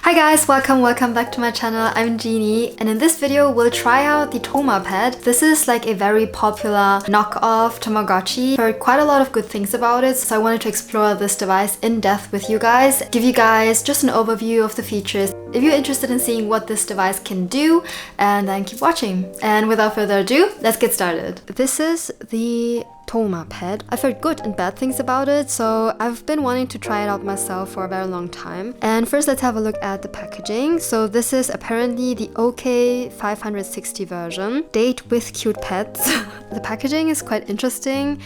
Hi guys, welcome back to my channel. I'm Jini, and in this video we'll try out the Toumapet. This is like a very popular knockoff Tamagotchi. Heard quite a lot of good things about it, so I wanted to explore this device in depth with you guys, give you guys just an overview of the features if you're interested in seeing what this device can do, and then keep watching. And without further ado, let's get started. This is the Toumapet. I've heard good and bad things about it, so I've been wanting to try it out myself for a very long time. And first let's have a look at the packaging. So this is apparently the OK 560 version. Date with cute pets. The packaging is quite interesting.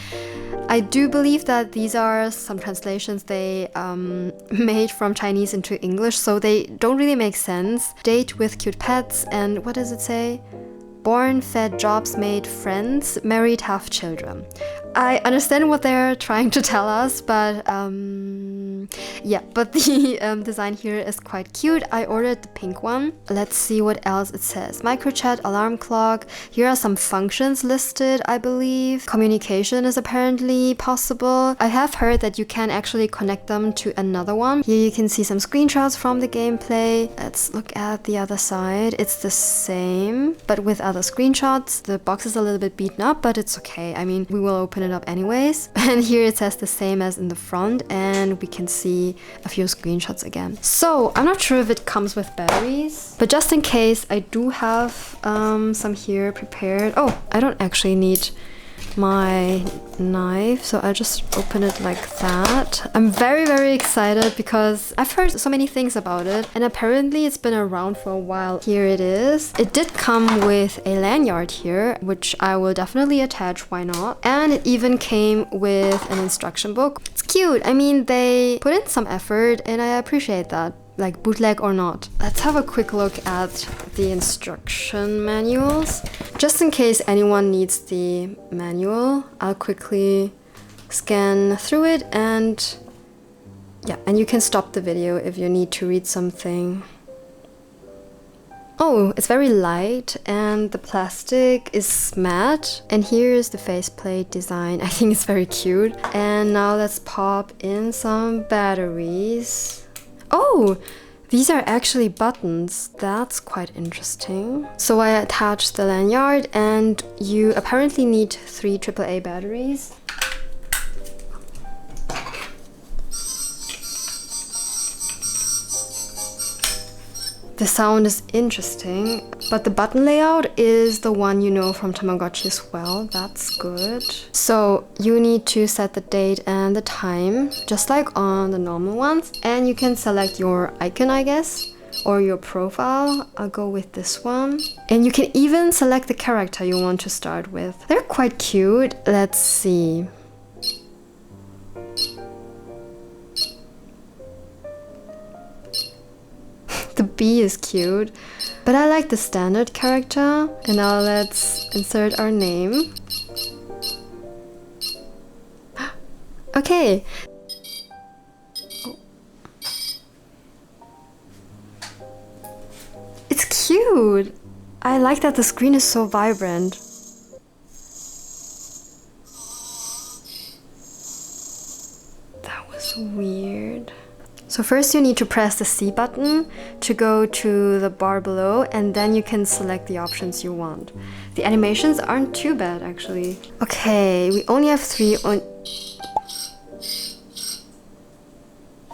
I do believe that these are some translations they made from Chinese into English, so they don't really make sense. Date with cute pets, and what does it say? Born, fed, jobs made, friends, married, have children. I understand what they're trying to tell us, but yeah, but the design here is quite cute. I ordered the pink one. Let's see what else it says. Microchat, alarm clock. Here are some functions listed, I believe. Communication is apparently possible. I have heard that you can actually connect them to another one. Here you can see some screenshots from the gameplay. Let's look at the other side. It's the same, but with other screenshots. The box is a little bit beaten up, but it's okay. I mean, we will open it up anyways. And here it says the same as in the front, and we can see a few screenshots again. So I'm not sure if it comes with batteries, but just in case, I do have some here prepared. Oh, I don't actually need my knife, so I'll just open it like that. I'm very excited because I've heard so many things about it, and apparently it's been around for a while. Here it is. It did come with a lanyard here, which I will definitely attach, why not? And it even came with an instruction book. It's cute. I mean, they put in some effort and I appreciate that, like bootleg or not. Let's have a quick look at the instruction manuals. Just in case anyone needs the manual, I'll quickly scan through it, and yeah, and you can stop the video if you need to read something. Oh, it's very light and the plastic is matte. And here's the faceplate design. I think it's very cute. And now let's pop in some batteries. Oh, these are actually buttons. That's quite interesting. So I attached the lanyard, and you apparently need 3 AAA batteries. The sound is interesting, but the button layout is the one you know from Tamagotchi as well. That's good. So you need to set the date and the time, just like on the normal ones. And you can select your icon, I guess, or your profile. I'll go with this one. And you can even select the character you want to start with. They're quite cute. Let's see. The bee is cute, but I like the standard character. And now let's insert our name. Okay. Oh. It's cute. I like that the screen is so vibrant. That was weird. So first you need to press the C button to go to the bar below, and then you can select the options you want. The animations aren't too bad actually. Okay, we only have 3 on...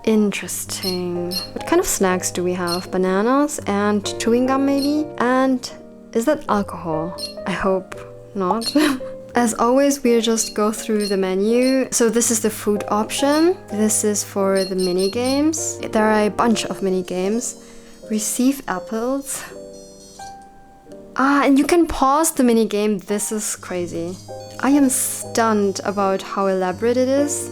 Interesting. What kind of snacks do we have? Bananas and chewing gum maybe? And is that alcohol? I hope not. As always, we'll just go through the menu. So this is the food option. This is for the mini games. There are a bunch of mini games. Receive apples. Ah, and you can pause the mini game. This is crazy. I am stunned about how elaborate it is.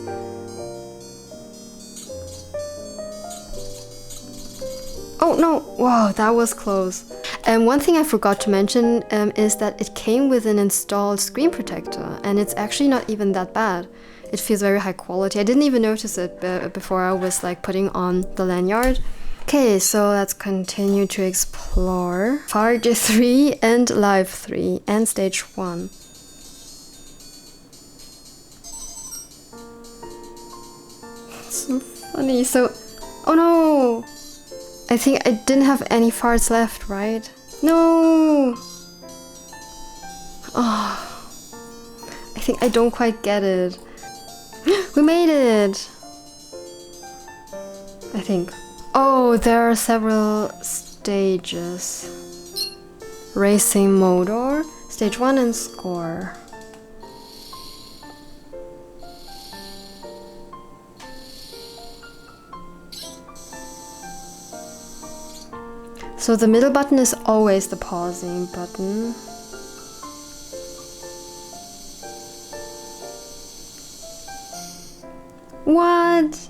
Oh no, wow, that was close. And one thing I forgot to mention is that it came with an installed screen protector, and it's actually not even that bad. It feels very high quality. I didn't even notice it before I was like putting on the lanyard. Okay, so let's continue to explore. Part 3 and Live 3 and Stage 1. It's so funny. So, oh no! I think I didn't have any farts left, right? No! Oh, I think I don't quite get it. We made it! I think. Oh, there are several stages. Racing motor, stage 1 and score. So the middle button is always the pausing button. What?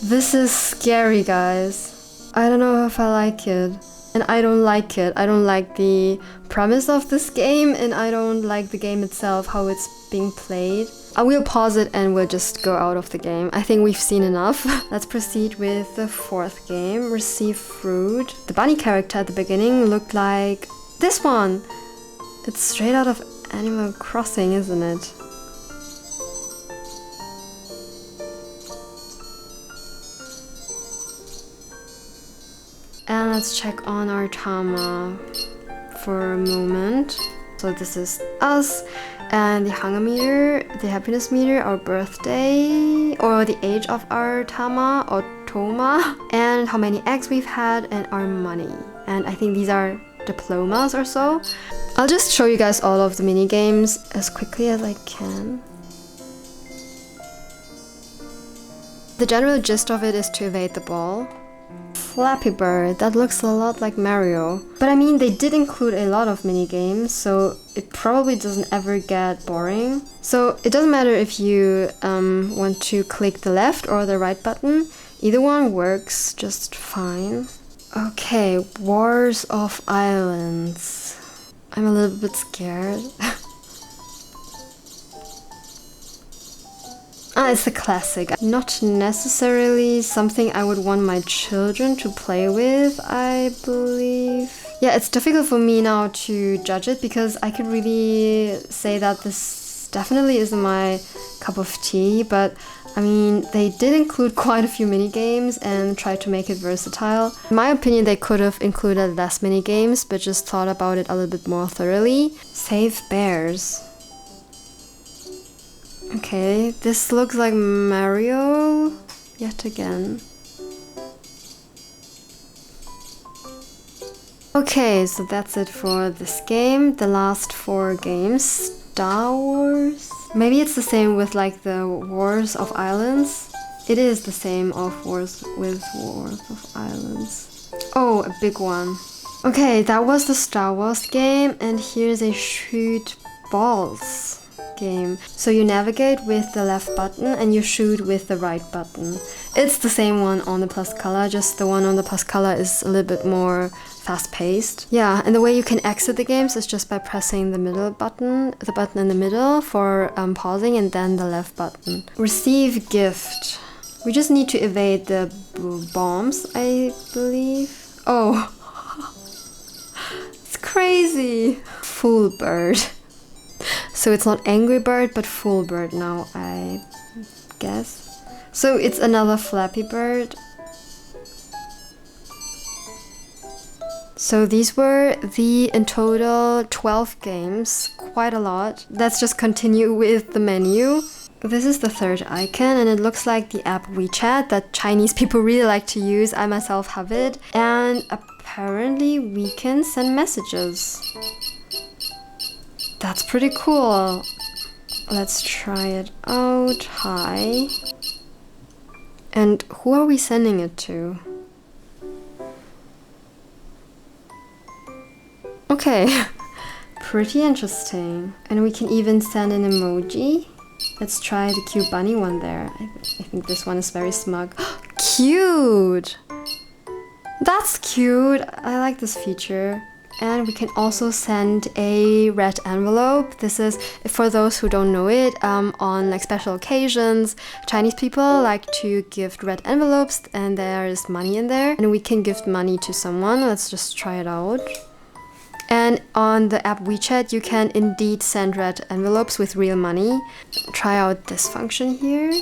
This is scary, guys. I don't know if I like it. And I don't like it. I don't like the premise of this game, and I don't like the game itself, how it's being played. I will pause it and we'll just go out of the game. I think we've seen enough. Let's proceed with the 4th game, Receive Fruit. The bunny character at the beginning looked like this one. It's straight out of Animal Crossing, isn't it? And let's check on our Tama for a moment. So this is us, and the hunger meter, the happiness meter, our birthday, or the age of our Tama or Toma, and how many eggs we've had, and our money. And I think these are diplomas or so. I'll just show you guys all of the mini games as quickly as I can. The general gist of it is to evade the ball. Flappy Bird, that looks a lot like Mario. But I mean, they did include a lot of mini games, so it probably doesn't ever get boring. So it doesn't matter if you want to click the left or the right button. Either one works just fine. Okay, Wars of Islands. I'm a little bit scared. It's a classic. Not necessarily something I would want my children to play with, I believe. Yeah, it's difficult for me now to judge it because I could really say that this definitely isn't my cup of tea, but I mean, they did include quite a few mini games and tried to make it versatile. In my opinion, they could have included less mini games, but just thought about it a little bit more thoroughly. Save Bears. Okay, this looks like Mario yet again. Okay, so that's it for this game. The last 4 games. Star Wars? Maybe it's the same with like the Wars of Islands. It is the same of Wars of Islands. Oh, a big one. Okay, that was the Star Wars game, and here's a shoot balls game. So you navigate with the left button and you shoot with the right button. It's the same one on the Plus Color, just the one on the Plus Color is a little bit more fast-paced. Yeah, and the way you can exit the games is just by pressing the middle button, the button in the middle for pausing, and then the left button. Receive gift. We just need to evade the bombs, I believe. Oh, it's crazy. Full bird. So it's not Angry Bird, but Full Bird now, I guess. So it's another Flappy Bird. So these were in total 12 games, quite a lot. Let's just continue with the menu. This is the 3rd icon, and it looks like the app WeChat that Chinese people really like to use. I myself have it. And apparently we can send messages. That's pretty cool. Let's try it out. Hi. And who are we sending it to? Okay, pretty interesting. And we can even send an emoji. Let's try the cute bunny one there. I think this one is very smug. Cute! That's cute. I like this feature. And we can also send a red envelope. This is, for those who don't know it, on like special occasions, Chinese people like to gift red envelopes, and there is money in there. And we can gift money to someone. Let's just try it out. And on the app WeChat, you can indeed send red envelopes with real money. Try out this function here.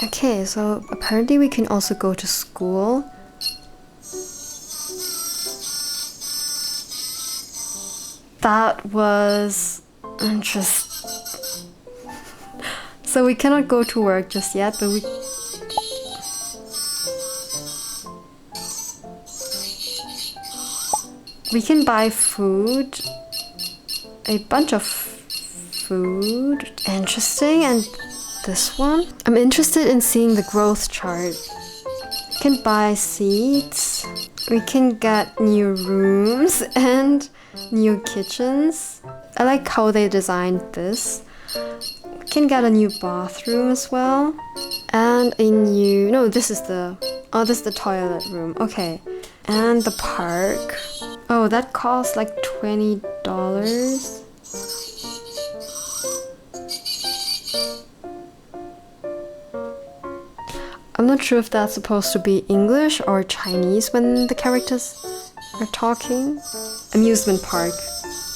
Okay, so apparently we can also go to school. That was interesting. So we cannot go to work just yet, but we can buy food. A bunch of food. Interesting. And this one? I'm interested in seeing the growth chart. We can buy seeds. We can get new rooms and new kitchens. I like how they designed this. We can get a new bathroom as well. And a new... No, this is the... Oh, this is the toilet room. Okay. And the park. Oh, that costs like $20. I'm not sure if that's supposed to be English or Chinese when the characters are talking. Amusement park.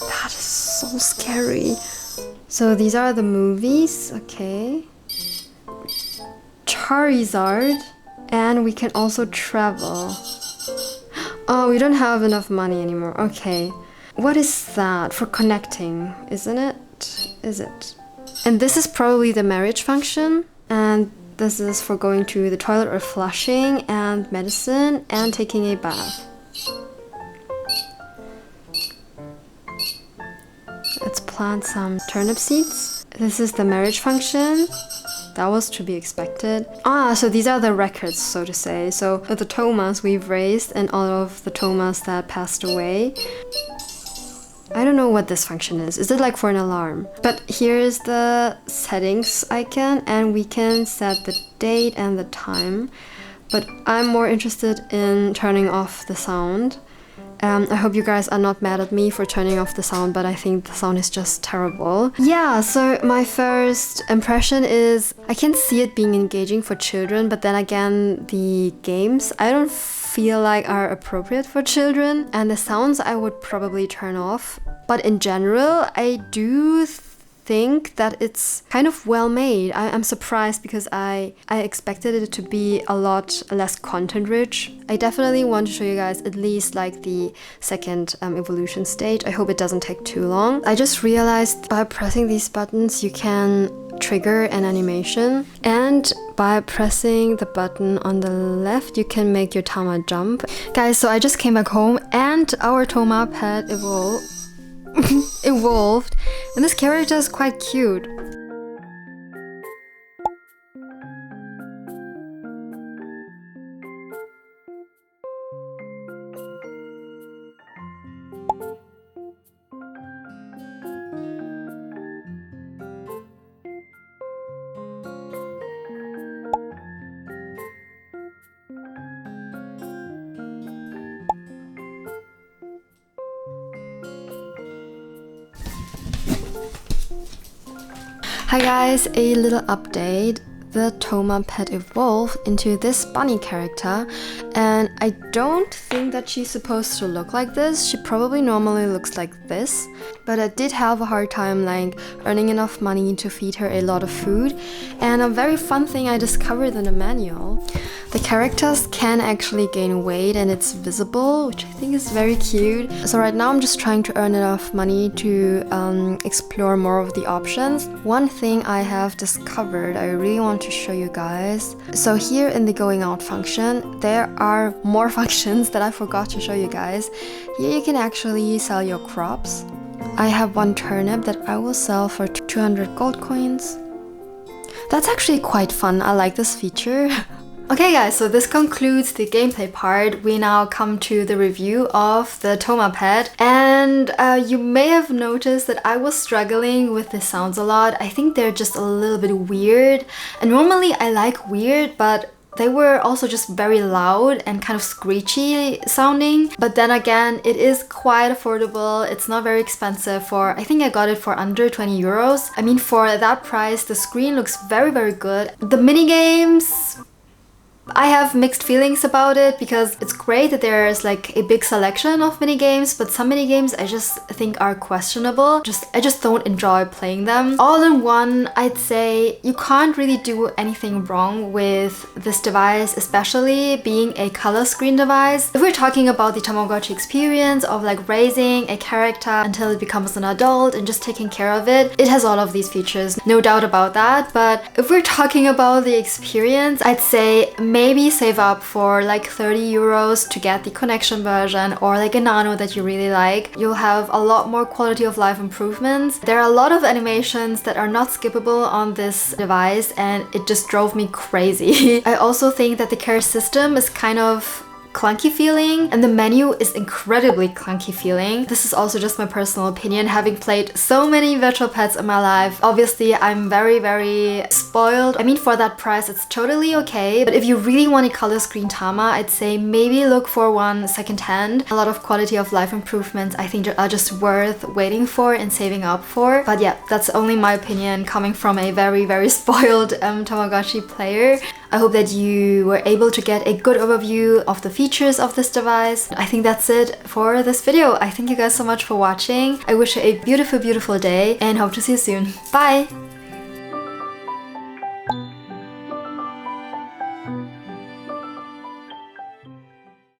That is so scary. So these are the movies. Okay. Charizard. And we can also travel. Oh, we don't have enough money anymore. Okay. What is that? For connecting, isn't it? Is it? And this is probably the marriage function. And this is for going to the toilet or flushing and medicine and taking a bath. Let's plant some turnip seeds. This is the marriage function. That was to be expected. Ah, so these are the records, so to say. So the Thomas we've raised and all of the Thomas that passed away. I don't know what this function is. Is it like for an alarm? But here's the settings icon and we can set the date and the time. But I'm more interested in turning off the sound. I hope you guys are not mad at me for turning off the sound, but I think the sound is just terrible. Yeah, so my first impression is I can see it being engaging for children, but then again, the games I don't feel like are appropriate for children, and the sounds I would probably turn off. But in general, I do think that it's kind of well made. I'm surprised because I expected it to be a lot less content rich. I definitely want to show you guys at least like the second evolution stage. I hope it doesn't take too long. I just realized by pressing these buttons you can trigger an animation, and by pressing the button on the left you can make your Tama jump. Guys, so I just came back home and our Toumapet evolved, and this character is quite cute. Hi guys, a little update. The Toumapet evolved into this bunny character, and I don't think that she's supposed to look like this. She probably normally looks like this, but I did have a hard time like earning enough money to feed her a lot of food. And a very fun thing I discovered in the manual, the characters can actually gain weight and it's visible, which I think is very cute. So right now I'm just trying to earn enough money to explore more of the options. One thing I have discovered I really want to show you guys. So here in the going out function, there are more functions that I forgot to show you guys. Here you can actually sell your crops. I have one turnip that I will sell for 200 gold coins. That's actually quite fun. I like this feature. Okay guys, so this concludes the gameplay part. We now come to the review of the Toumapet, and you may have noticed that I was struggling with the sounds a lot. I think they're just a little bit weird, and normally I like weird, but they were also just very loud and kind of screechy sounding. But then again, it is quite affordable. It's not very expensive. I think I got it for under 20 euros. I mean, for that price, the screen looks very, very good. The mini games, I have mixed feelings about it because it's great that there's like a big selection of minigames, but some minigames I just think are questionable. I just don't enjoy playing them. All in one, I'd say you can't really do anything wrong with this device, especially being a color screen device. If we're talking about the Tamagotchi experience of like raising a character until it becomes an adult and just taking care of it, it has all of these features, no doubt about that. But if we're talking about the experience, I'd say maybe save up for like 30 euros to get the connection version or like a nano that you really like. You'll have a lot more quality of life improvements. There are a lot of animations that are not skippable on this device, and it just drove me crazy. I also think that the care system is kind of clunky feeling, and the menu is incredibly clunky feeling. This is also just my personal opinion, having played so many virtual pets in my life. Obviously, I'm very spoiled. I mean, for that price, it's totally okay, but if you really want a color screen Tama, I'd say maybe look for one secondhand. A lot of quality of life improvements I think are just worth waiting for and saving up for. But yeah, that's only my opinion coming from a very spoiled Tamagotchi player. I hope that you were able to get a good overview of the features of this device. I think that's it for this video. I thank you guys so much for watching. I wish you a beautiful day and hope to see you soon. Bye!